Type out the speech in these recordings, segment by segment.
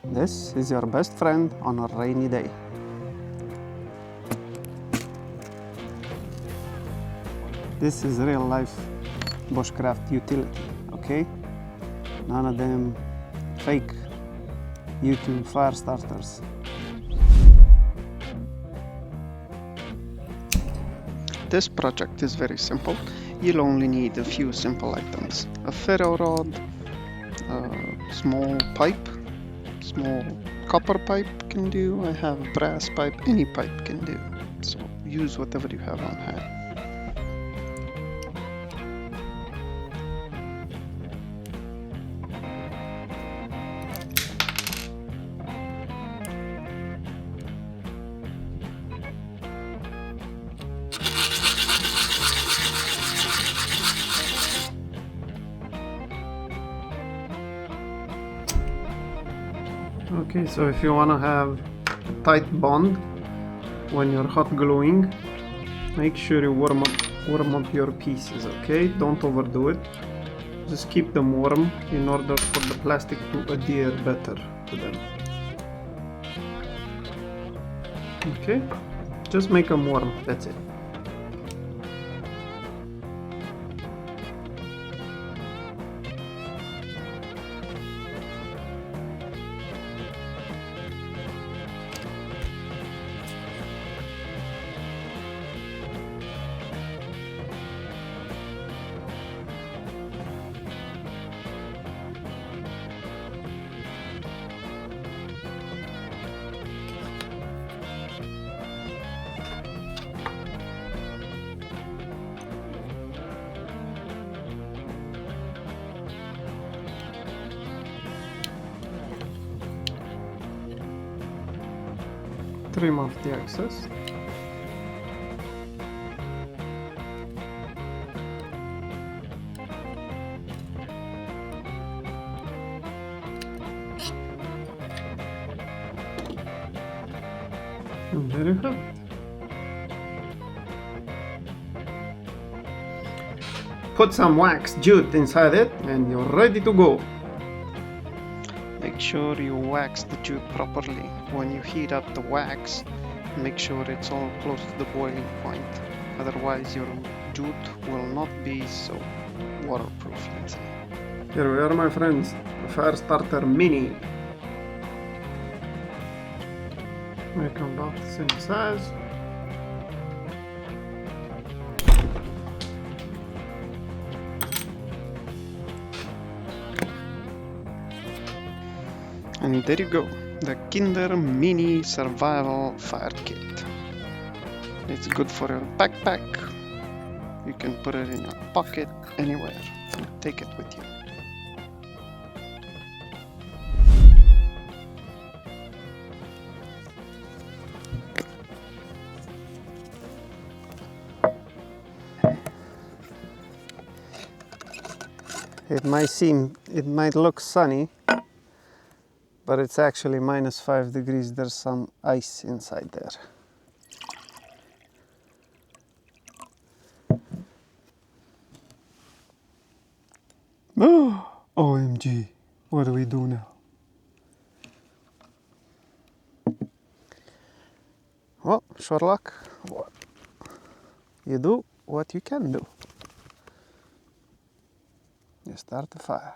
This is your best friend on a rainy day. This is real life bushcraft utility, okay? None of them fake YouTube fire starters. This project is very simple. You'll only need a few simple items. A ferro rod, a small pipe, small copper pipe can do. I have a brass pipe, any pipe can do. So use whatever you have on hand. Okay, so if you want to have a tight bond when you're hot gluing, make sure you warm up your pieces, okay? Don't overdo it. Just keep them warm in order for the plastic to adhere better to them. Okay, just make them warm, that's it. Trim off the excess. And there you have it. Put some wax jute inside it and you're ready to go. Make sure you wax the jute properly. When you heat up the wax, make sure it's all close to the boiling point. Otherwise your jute will not be so waterproof, let's say. Here we are, my friends, the Fire Starter Mini. Make them about the same size. And there you go, the Kinder Mini Survival Fire Kit. It's good for your backpack. You can put it in your pocket, anywhere. Take it with you. It might look sunny, but it's actually -5 degrees. There's some ice inside there. Oh, OMG, what do we do now? Well, Sherlock, you do what you can do. You start the fire.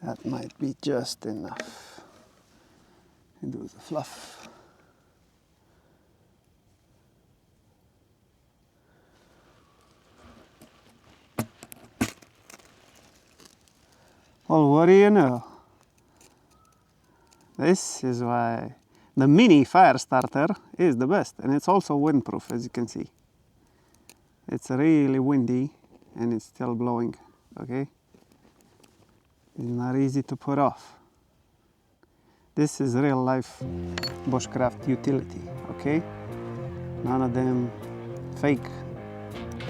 That might be just enough. You do the fluff. Well, what do you know? This is why the Mini Fire Starter is the best, and it's also windproof, as you can see. It's really windy and it's still blowing, okay? It's not easy to put off. This is real life bushcraft utility, okay? None of them fake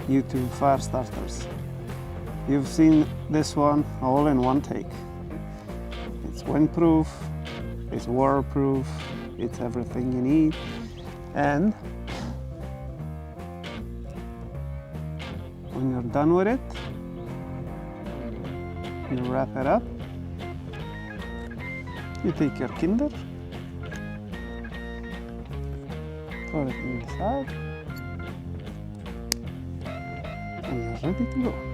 YouTube fire starters. You've seen this one all in one take. It's windproof, it's waterproof, it's everything you need. And when you're done with it, you wrap it up You take your Kinder, throw it inside, and you're ready to go.